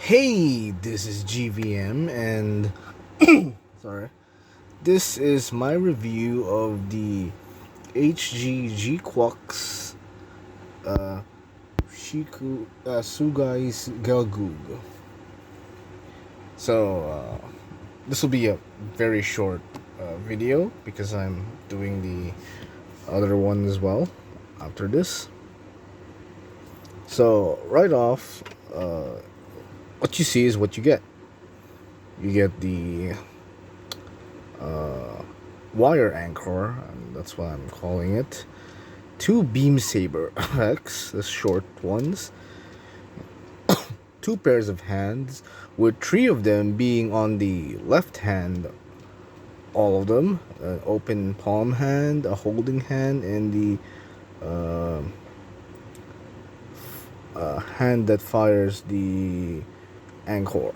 Hey, this is GVM, and sorry, this is my review of the HGGQ uh, Sugai's Gelgoog. So, this will be a very short video because I'm doing the other one as well after this. So, right off, what you see is what you get. You get the wire anchor, and that's what I'm calling it. Two beam saber effects, the short ones. Two pairs of hands, with three of them being on the left hand. All of them, an open palm hand, a holding hand, and the hand that fires the anchor.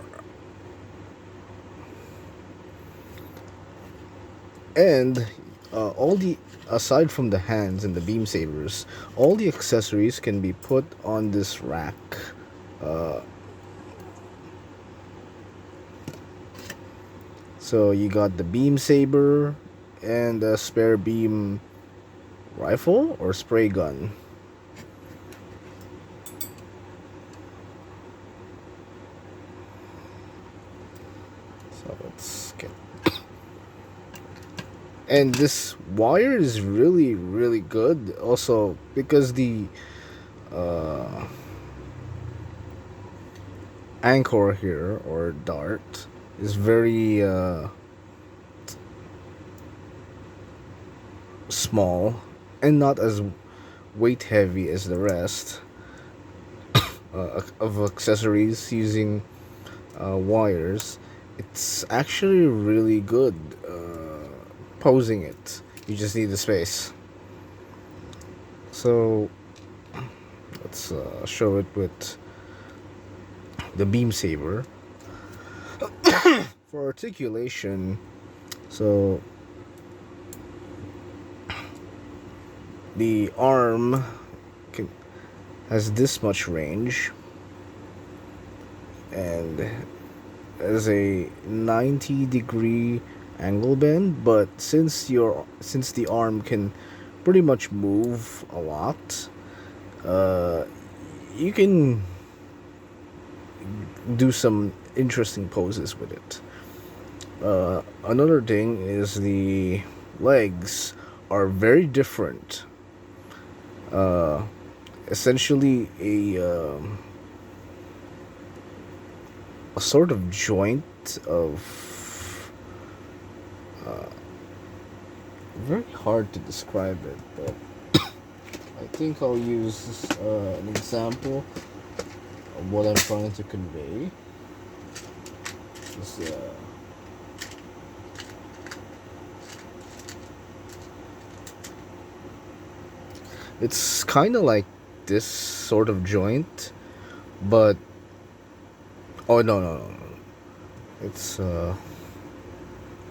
And all the aside from the hands and the beam sabers, all the accessories can be put on this rack. So you got the beam saber and a spare beam rifle or spray gun. So let's get. And this wire is really good. Also because the anchor here or dart is very small and not as weight heavy as the rest of accessories using wires. It's actually really good posing it. You just need the space. So let's show it with the beam saber. For articulation, so the arm has this much range and has a 90-degree angle bend, but since the arm can pretty much move a lot, you can do some interesting poses with it. Another thing is the legs are very different. Essentially a sort of joint of very hard to describe it, but I think I'll use an example of what I'm trying to convey. This, it's kind of like this sort of joint, but no. It's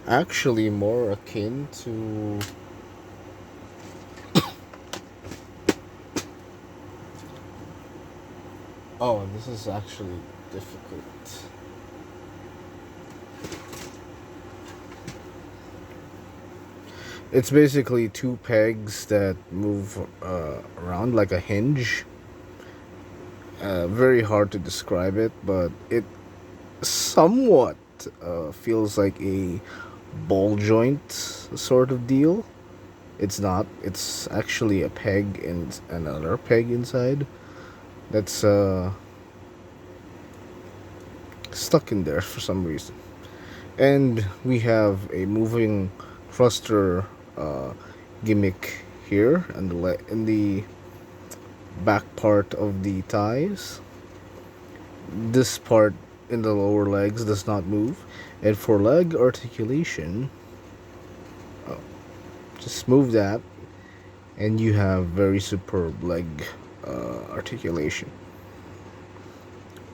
actually more akin to oh, this is actually difficult. It's basically two pegs that move around like a hinge. Very hard to describe it, but it somewhat feels like a ball joint sort of deal. It's not. It's actually a peg and another peg inside that's stuck in there for some reason. And we have a moving thruster gimmick here in the back part of the thighs. This part in the lower legs does not move. And for leg articulation, just move that and you have very superb leg articulation.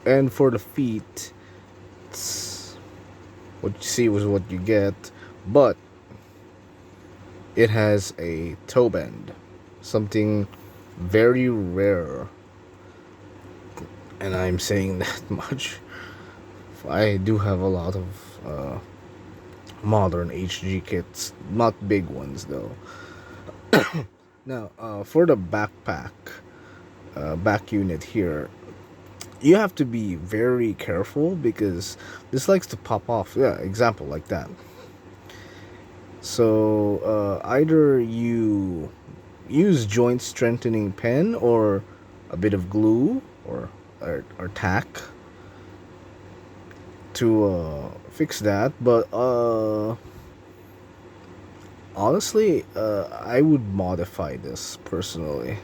And for the feet, it's what you see was what you get, but it has a toe bend, something very rare, and I'm saying that much. I do have a lot of modern HG kits, not big ones though. Now, for the backpack, back unit here, you have to be very careful because this likes to pop off. Yeah, example like that. So either you use joint strengthening pen or a bit of glue or tack to fix that. But honestly, I would modify this personally.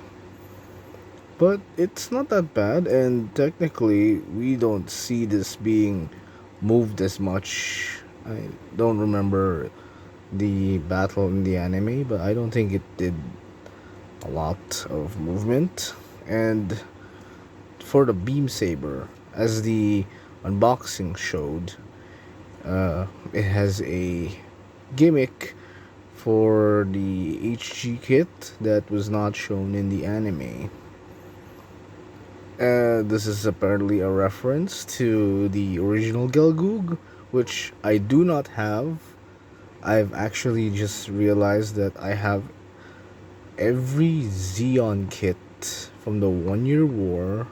But it's not that bad, and technically, we don't see this being moved as much. I don't remember the battle in the anime, but I don't think it did a lot of movement. And for the beam saber, as the unboxing showed, it has a gimmick for the HG kit that was not shown in the anime. This is apparently a reference to the original Gelgoog, which I do not have. I've actually just realized that I have every Xeon kit from the 1 Year War,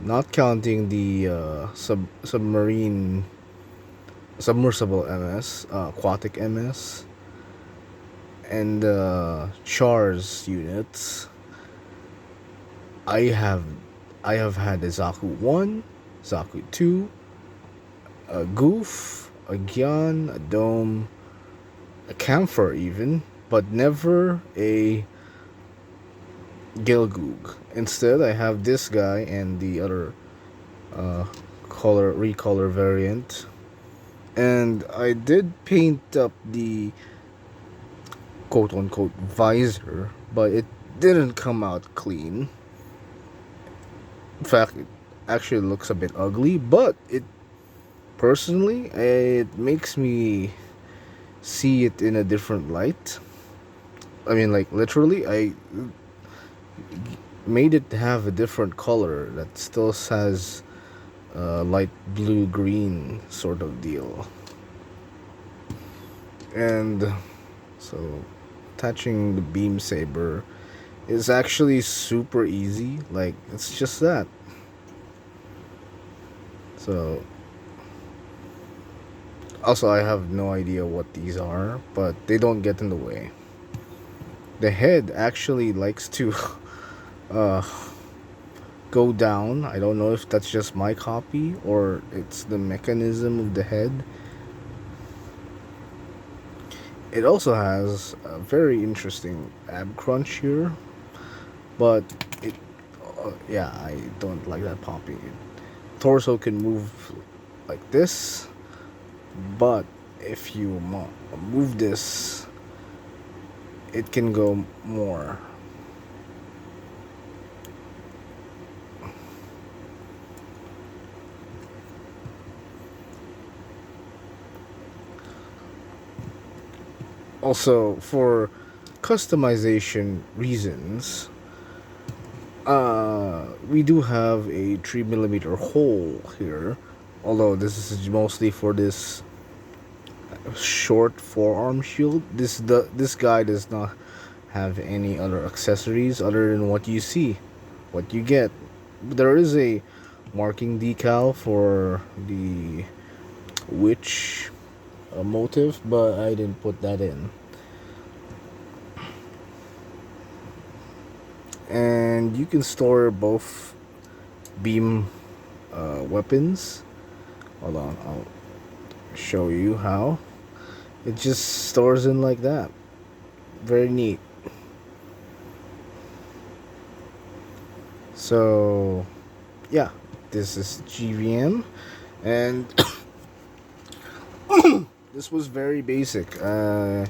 not counting the submersible MS, aquatic MS, and Char's units. I have I have had a Zaku 1, Zaku 2, a Goof, a Gyan, a Dome, a Camphor even, but never a Gelgoog. Instead, I have this guy and the other recolor variant. And I did paint up the quote unquote visor, but it didn't come out clean. In fact, it actually looks a bit ugly, but it makes me see it in a different light. I mean, like, literally, I made it have a different color that still has light blue green sort of deal. And so attaching the beam saber is actually super easy. Like, it's just that. So also, I have no idea what these are, but they don't get in the way. The head actually likes to uh, go down. I don't know if that's just my copy or it's the mechanism of the head. It also has a very interesting ab crunch here, but yeah, I don't like that popping. Torso can move like this, but if you move this, it can go more. Also, for customization reasons, we do have a 3mm hole here, although this is mostly for this short forearm shield. This guy does not have any other accessories other than what you see, what you get. There is a marking decal for the witch motive, but I didn't put that in. And you can store both beam weapons. Hold on, I'll show you how. It just stores in like that. Very neat. So yeah, this is GVM, and this was very basic, and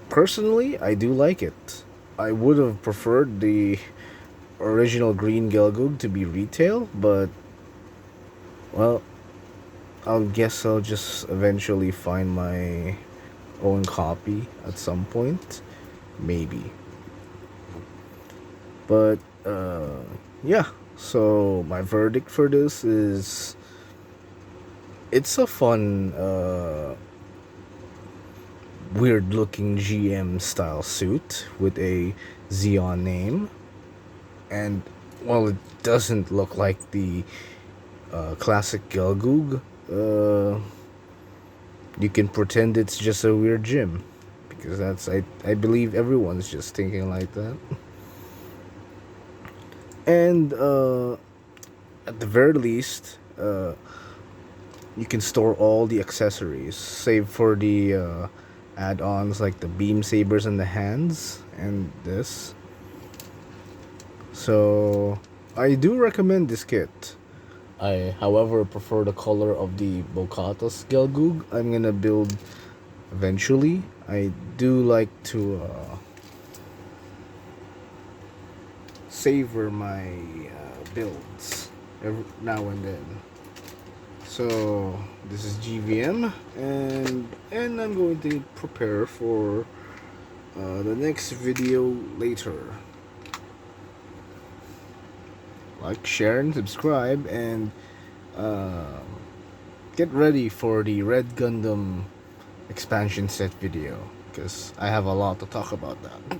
personally I do like it. I would have preferred the original green Gelgoog to be retail, but well, I guess I'll just eventually find my own copy at some point, maybe. But yeah, So my verdict for this is it's a fun, weird looking GM style suit with a Xeon name. And while it doesn't look like the classic Gelgoog, you can pretend it's just a weird gym. Because I believe everyone's just thinking like that. And at the very least, you can store all the accessories, save for the add-ons like the beam sabers and the hands and this. So I do recommend this kit. I, however, prefer the color of the Bokatos Gelgoog I'm gonna build eventually. I do like to savor my builds every now and then. So this is GVM, and I'm going to prepare for the next video later. Like, share, and subscribe, and get ready for the Red Gundam expansion set video, because I have a lot to talk about that.